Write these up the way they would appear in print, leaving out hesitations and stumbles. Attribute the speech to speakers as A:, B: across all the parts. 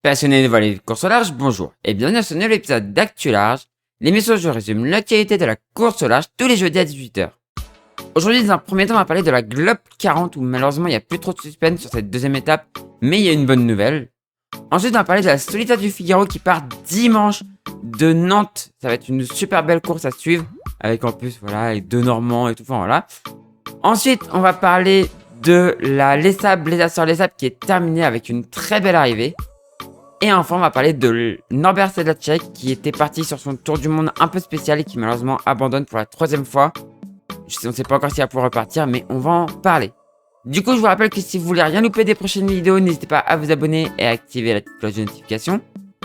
A: Passionnés de voler de course au large, bonjour et bienvenue à ce nouvel épisode d'Actu Large, l'émission où je résume l'actualité de la course au large tous les jeudis à 18h. Aujourd'hui, dans un premier temps, on va parler de la Globe 40 où malheureusement il n'y a plus trop de suspense sur cette deuxième étape, mais il y a une bonne nouvelle. Ensuite, on va parler de la Solitaire du Figaro qui part dimanche de Nantes. Ça va être une super belle course à suivre, avec en plus, voilà, les deux Normands et tout, enfin voilà. Ensuite, on va parler de la l'ESAP, l'ESAP qui est terminée avec une très belle arrivée. Et enfin, on va parler de Norbert Sedlacek qui était parti sur son tour du monde un peu spécial et qui malheureusement abandonne pour la 3e fois. On ne sait pas encore s'il va pouvoir repartir, mais on va en parler. Du coup, je vous rappelle que si vous voulez rien louper des prochaines vidéos, n'hésitez pas à vous abonner et à activer la petite cloche de notification.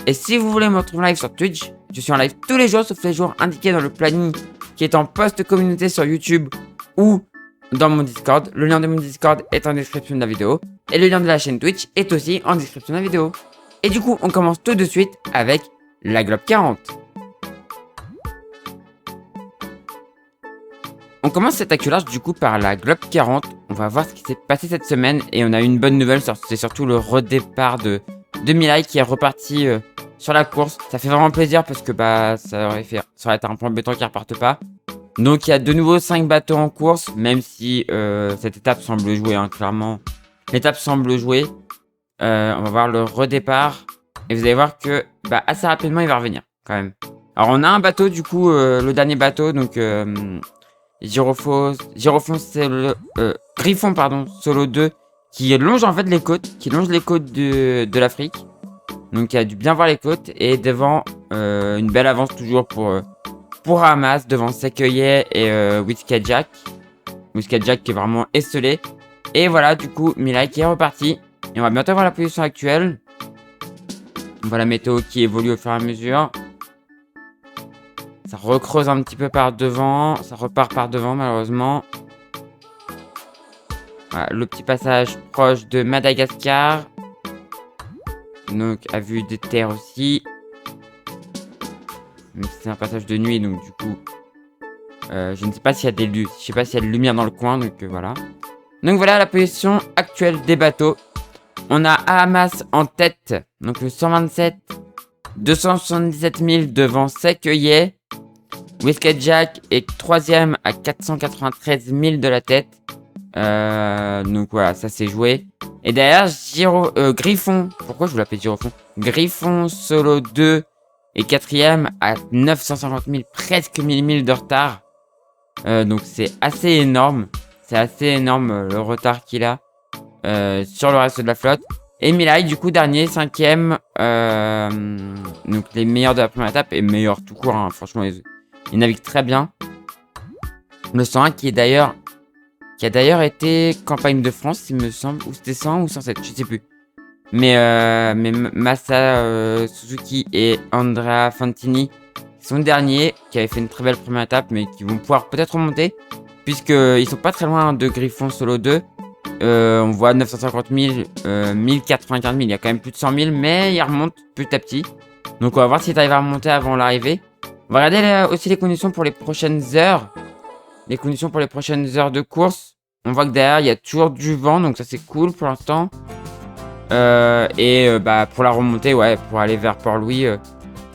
A: Et si vous voulez me retrouver en live sur Twitch, je suis en live tous les jours, sauf les jours indiqués dans le planning qui est en post communauté sur YouTube ou dans mon Discord. Le lien de mon Discord est en description de la vidéo. Et le lien de la chaîne Twitch est aussi en description de la vidéo. Et du coup, on commence tout de suite avec la Globe 40. On commence cette actu large du coup par la Globe 40. On va voir ce qui s'est passé cette semaine et on a une bonne nouvelle, c'est surtout le redépart de Milay qui est reparti sur la course. Ça fait vraiment plaisir parce que ça aurait été un peu embêtant qu'il ne reparte pas. Donc il y a de nouveau 5 bateaux en course, même si cette étape semble jouer, hein, clairement. L'étape semble jouer. On va voir le redépart. Et vous allez voir que assez rapidement il va revenir quand même. Alors on a un bateau du coup, le dernier bateau, donc Griffon Solo 2, qui longe en fait les côtes, de l'Afrique. Donc il a dû bien voir les côtes. Et devant une belle avance toujours pour Hamas, devant Secueillet et Whiskey Jack. Whiskey Jack qui est vraiment esselé. Et voilà du coup Milay qui est reparti. Et on va bientôt voir la position actuelle. On voit la météo qui évolue au fur et à mesure. Ça recreuse un petit peu par devant. Ça repart par devant malheureusement. Voilà, le petit passage proche de Madagascar. Donc à vue des terres aussi. Même si c'est un passage de nuit, donc du coup... je ne sais pas s'il y a je sais pas s'il y a de lumière dans le coin, donc voilà. Donc voilà la position actuelle des bateaux. On a Hamas en tête, donc le 127, 277 000 devant Secueillet. Whiskey Jack est 3ème à 493 000 de la tête. Donc voilà, ça s'est joué. Et derrière, Griffon, pourquoi je vous l'appelle Girofon? Griffon Solo 2 est 4ème à 950 000, presque 1000 000 de retard. Donc c'est assez énorme. C'est assez énorme le retard qu'il a. Sur le reste de la flotte. Et Milay du coup dernier, 5ème. Donc les meilleurs de la première étape et meilleurs tout court, hein. Franchement ils naviguent très bien. Le 101 qui a d'ailleurs été campagne de France il me semble, ou c'était 100 ou 107, je sais plus. Mais Massa Suzuki et Andrea Fantini sont derniers, qui avaient fait une très belle première étape mais qui vont pouvoir peut-être remonter puisqu'ils sont pas très loin de Griffon Solo 2. On voit 950 000, 1095 000, il y a quand même plus de 100 000, mais il remonte petit à petit. Donc on va voir s'il arrive à remonter avant l'arrivée. On va regarder aussi les conditions pour les prochaines heures. Les conditions pour les prochaines heures de course. On voit que derrière, il y a toujours du vent, donc ça c'est cool pour l'instant. Pour la remontée, ouais, pour aller vers Port-Louis,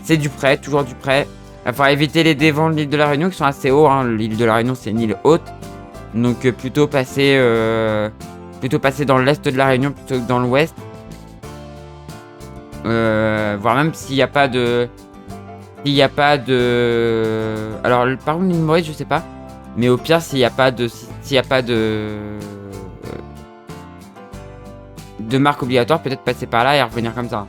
A: c'est du prêt, toujours du prêt. Il faut éviter les dévents de l'île de la Réunion qui sont assez hauts, hein. L'île de la Réunion, c'est une île haute. Donc plutôt passer dans l'est de la Réunion plutôt que dans l'ouest. Voire même s'il n'y a pas de... Alors par contre l'île Maurice je sais pas. Mais au pire s'il n'y a pas de marque obligatoire, peut-être passer par là et revenir comme ça.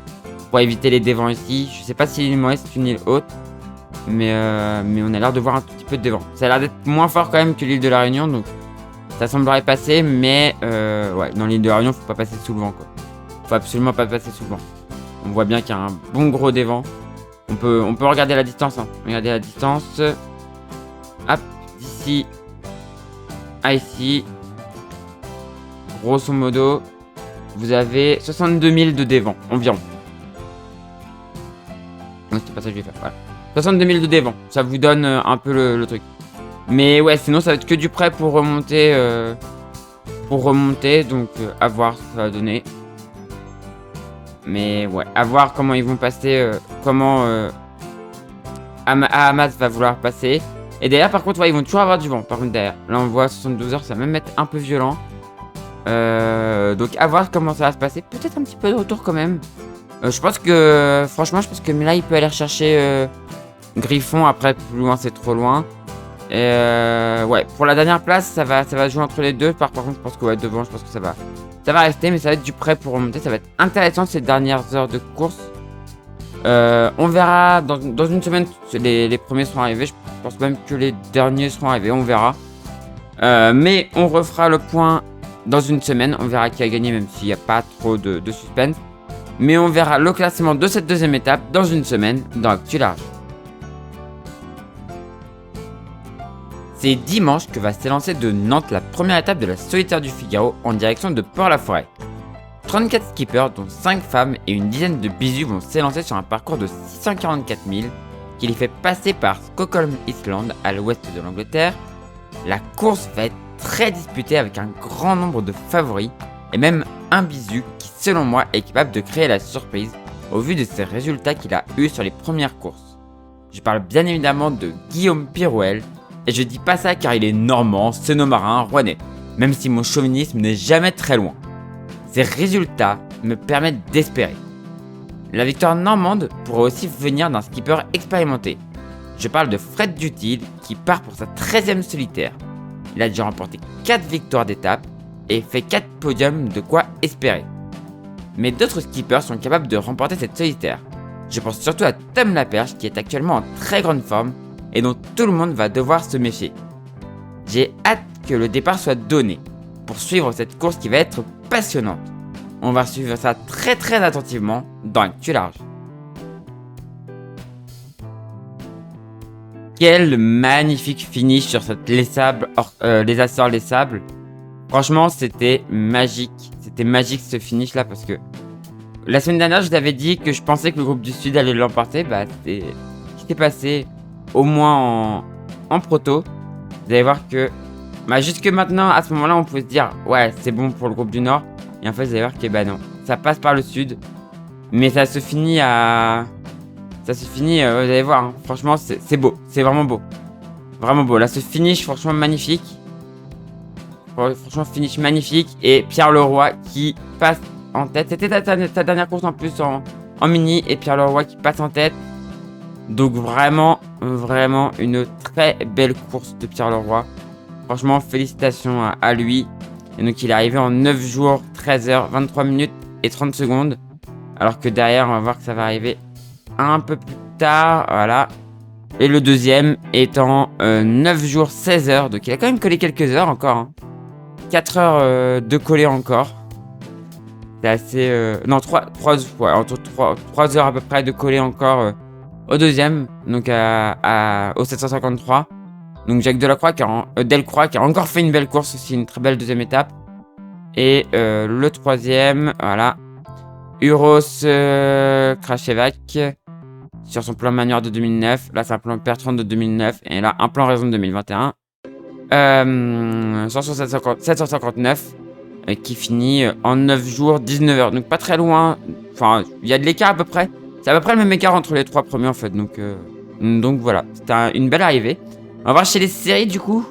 A: Pour éviter les dévents ici. Je sais pas si l'île Maurice est une île haute. Mais on a l'air de voir un tout petit peu de dévent. Ça a l'air d'être moins fort quand même que l'île de la Réunion, donc ça semblerait passer, mais ouais, dans l'île de la Réunion, faut pas passer sous le vent, quoi. Faut absolument pas passer sous le vent. On voit bien qu'il y a un bon gros dévent. On peut regarder la distance, hein. Regardez la distance. Hop, d'ici à ici. Grosso modo, vous avez 62 000 de dévent, environ. Non, c'est pas ça que je vais faire, voilà. 62 000 de dévent, ça vous donne un peu le truc. Mais ouais, sinon ça va être que du prêt pour remonter. Donc à voir ce que ça va donner. Mais ouais, à voir comment ils vont passer, comment Hamas va vouloir passer. Et derrière, par contre, ouais, ils vont toujours avoir du vent. Par contre, derrière, là, on voit 72 heures, ça va même être un peu violent. Donc, à voir comment ça va se passer. Peut-être un petit peu de retour quand même. Je pense que, franchement, je pense que Mila, il peut aller chercher Griffon. Après, plus loin, c'est trop loin. Et ouais, pour la dernière place, ça va jouer entre les deux. Par contre, je pense que ouais, devant, je pense que ça va rester, mais ça va être du prêt pour remonter. Ça va être intéressant ces dernières heures de course. On verra dans une semaine, les premiers seront arrivés. Je pense même que les derniers seront arrivés, on verra. Mais on refera le point dans une semaine. On verra qui a gagné, même s'il n'y a pas trop de suspense. Mais on verra le classement de cette deuxième étape dans une semaine dans Actu Large. C'est dimanche que va s'élancer de Nantes la première étape de la Solitaire du Figaro en direction de Port-la-Forêt. 34 skippers, dont 5 femmes et une dizaine de bisous vont s'élancer sur un parcours de 644 000 qui les fait passer par Stockholm Island à l'ouest de l'Angleterre. La course va être très disputée avec un grand nombre de favoris et même un bisu qui, selon moi, est capable de créer la surprise au vu de ses résultats qu'il a eus sur les premières courses. Je parle bien évidemment de Guillaume Pirouel. Et je dis pas ça car il est normand, sénomarin, rouennais, même si mon chauvinisme n'est jamais très loin. Ces résultats me permettent d'espérer. La victoire normande pourrait aussi venir d'un skipper expérimenté. Je parle de Fred Dutil qui part pour sa 13e solitaire. Il a déjà remporté 4 victoires d'étape et fait 4 podiums, de quoi espérer. Mais d'autres skippers sont capables de remporter cette solitaire. Je pense surtout à Tom Laperche qui est actuellement en très grande forme et dont tout le monde va devoir se méfier. J'ai hâte que le départ soit donné pour suivre cette course qui va être passionnante. On va suivre ça très attentivement dans Actu Large. Quel magnifique finish sur cette les Açores les Sables. Franchement, c'était magique. C'était magique ce finish là parce que la semaine dernière, je vous avais dit que je pensais que le groupe du Sud allait l'emporter. Bah, c'est ce qui s'est passé. Au moins en proto, vous allez voir que jusque maintenant, à ce moment-là, on pouvait se dire ouais, c'est bon pour le groupe du Nord. Et en fait, vous allez voir que bah non, ça passe par le Sud, mais ça se finit, vous allez voir, hein, franchement, c'est beau, c'est vraiment beau. Là, ce finish, franchement, magnifique. Franchement, finish magnifique. Et Pierre Leroy qui passe en tête. C'était sa dernière course en plus en mini. Et Pierre Leroy qui passe en tête. Donc vraiment une très belle course de Pierre Leroy. Franchement, félicitations à lui. Et donc il est arrivé en 9 jours, 13 heures, 23 minutes et 30 secondes. Alors que derrière, on va voir que ça va arriver un peu plus tard. Voilà. Et le deuxième est en 9 jours, 16 heures. Donc il a quand même collé quelques heures encore. Hein. 4 heures de coller encore. C'est assez... non, 3 heures à peu près de coller encore au deuxième. Donc au 753. Donc Jacques Delacroix Delcroix qui a encore fait une belle course aussi. Une très belle deuxième étape. Et le troisième, voilà. Uros Krachevac. Sur son plan manuel de 2009. Là, c'est un plan Bertrand de 2009. Et là, un plan raison de 2021. Sur 759. Qui finit en 9 jours, 19 heures. Donc, pas très loin. Enfin, il y a de l'écart à peu près. C'est à peu près le même écart entre les trois premiers, en fait. Donc voilà. C'était une belle arrivée. On va voir chez les séries, du coup.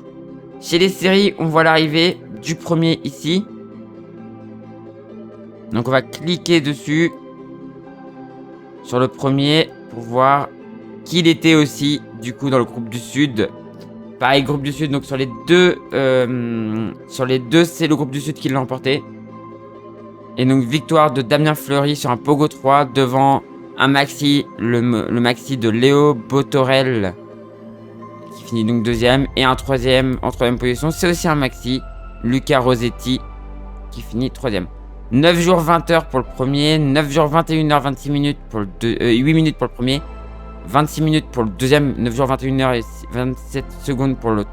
A: Chez les séries, on voit l'arrivée du premier ici. Donc, on va cliquer dessus. Sur le premier. Pour voir qui il était aussi, du coup, dans le groupe du Sud. Pareil, groupe du Sud, donc sur les deux, c'est le groupe du Sud qui l'a emporté. Et donc, victoire de Damien Fleury sur un Pogo 3 devant un maxi, le maxi de Léo Botorel, qui finit donc deuxième. Et un troisième, en troisième position, c'est aussi un maxi, Luca Rossetti, qui finit troisième. 9 jours 20 heures pour le premier, 9 jours 21 heures 26 minutes pour le 8 minutes pour le premier, 26 minutes pour le deuxième, 9 jours 21 heures et 27 secondes pour le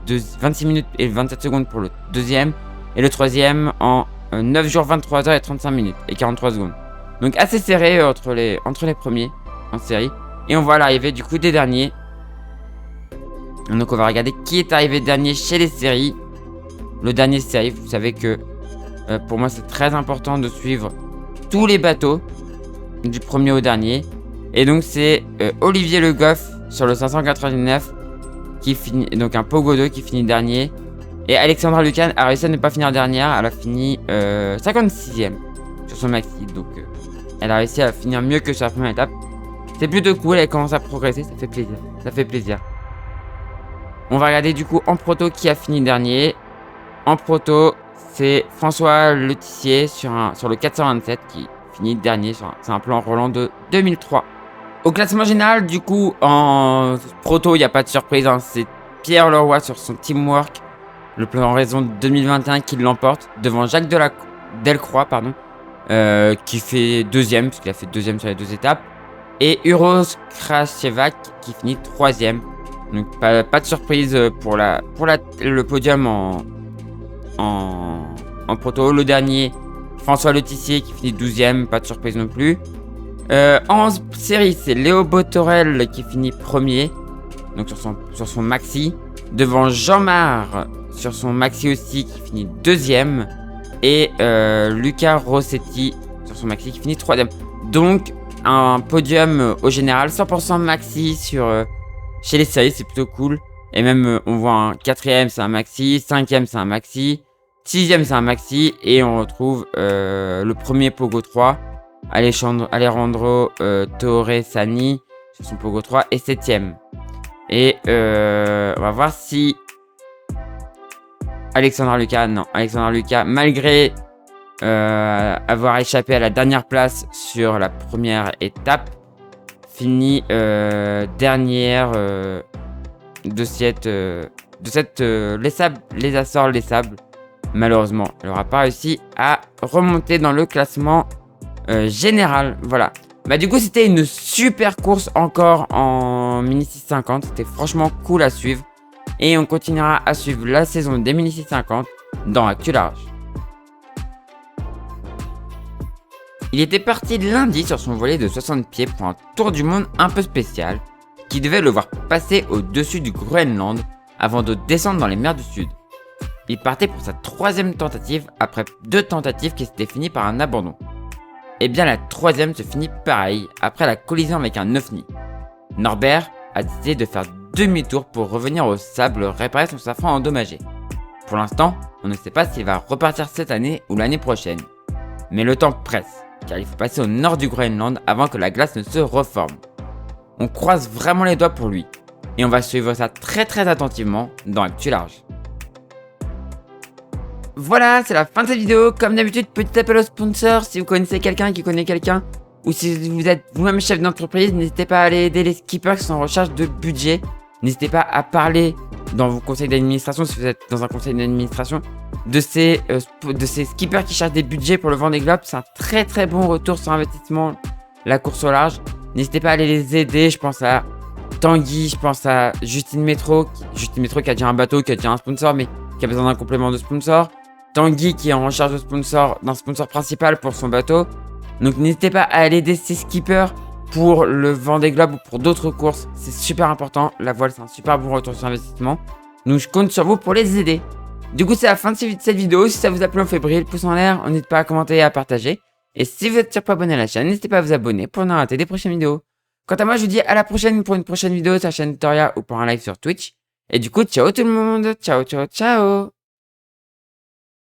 A: 26 minutes et 27 secondes pour le deuxième, et le troisième en 9 jours 23 heures et 35 minutes et 43 secondes. Donc assez serré entre les premiers en série. Et on voit l'arrivée du coup des derniers. Donc on va regarder qui est arrivé dernier chez les séries. Le dernier série, vous savez que pour moi c'est très important de suivre tous les bateaux, du premier au dernier. Et donc c'est Olivier Le Goff sur le 599 qui finit, donc un Pogo 2 qui finit dernier. Et Alexandra Lucan a réussi à ne pas finir dernière, elle a fini 56ème sur son maxi. Donc elle a réussi à finir mieux que sur la première étape. C'est plutôt cool, elle commence à progresser, ça fait plaisir. Ça fait plaisir. On va regarder du coup en proto qui a fini dernier. En proto, c'est François Letissier sur le 427 qui finit dernier. C'est un plan Roland de 2003. Au classement général, du coup, en proto, il n'y a pas de surprise. Hein, c'est Pierre Leroy sur son teamwork, le plan raison 2021 qui l'emporte devant Jacques Delcroix, qui fait deuxième, parce qu'il a fait deuxième sur les 2 étapes. Et Uros Krashevac qui finit 3ème. Donc pas de surprise pour le podium en proto. Le dernier, François Letissier qui finit 12ème, pas de surprise non plus. En série, c'est Léo Botorel qui finit premier, donc sur son maxi, devant Jean-Marc sur son maxi aussi qui finit 2ème, et Luca Rossetti sur son maxi qui finit 3ème. Donc un podium au général 100% maxi chez les séries, c'est plutôt cool. Et même on voit un 4ème c'est un maxi, 5ème c'est un maxi, 6ème c'est un maxi, et on retrouve le premier Pogo 3, Alejandro Torresani sur son Pogo 3 et 7ème. Et on va voir si Alexandra Lucas, malgré avoir échappé à la dernière place sur la première étape, finit dernière de cette les Açores. Malheureusement, elle n'aura pas réussi à remonter dans le classement général. Voilà. Bah du coup, c'était une super course encore en Mini 650. C'était franchement cool à suivre. Et on continuera à suivre la saison des Mini 650 dans Actu Large. Il était parti lundi sur son volet de 60 pieds pour un tour du monde un peu spécial, qui devait le voir passer au-dessus du Groenland avant de descendre dans les mers du Sud. Il partait pour sa 3ème tentative après 2 tentatives qui s'étaient finies par un abandon. Et bien la 3ème se finit pareil après la collision avec un ovni. Norbert a décidé de faire demi-tour pour revenir au sable réparer son safran endommagé. Pour l'instant, on ne sait pas s'il va repartir cette année ou l'année prochaine. Mais le temps presse, car il faut passer au nord du Groenland avant que la glace ne se reforme. On croise vraiment les doigts pour lui, et on va suivre ça très très attentivement dans Actu Large. Voilà, c'est la fin de cette vidéo. Comme d'habitude, petit appel aux sponsors. Si vous connaissez quelqu'un qui connaît quelqu'un, ou si vous êtes vous-même chef d'entreprise, n'hésitez pas à aller aider les skippers qui sont en recherche de budget. N'hésitez pas à parler dans vos conseils d'administration, si vous êtes dans un conseil d'administration, de ces skippers qui cherchent des budgets pour le Vendée Globe. C'est un très très bon retour sur investissement, la course au large. N'hésitez pas à aller les aider. Je pense à Tanguy, je pense à Justine Métro qui a déjà un bateau, qui a déjà un sponsor, mais qui a besoin d'un complément de sponsor. Tanguy qui est en recherche de sponsor, d'un sponsor principal pour son bateau. Donc n'hésitez pas à aller aider ces skippers pour le Vendée Globe ou pour d'autres courses. C'est super important. La voile, c'est un super bon retour sur investissement. Donc je compte sur vous pour les aider. Du coup, c'est la fin de cette vidéo. Si ça vous a plu, on fait briller le pouce en l'air. N'hésitez pas à commenter et à partager. Et si vous êtes toujours pas abonné à la chaîne, n'hésitez pas à vous abonner pour ne rater des prochaines vidéos. Quant à moi, je vous dis à la prochaine pour une prochaine vidéo sur la chaîne Toria ou pour un live sur Twitch. Et du coup, ciao tout le monde. Ciao, ciao, ciao.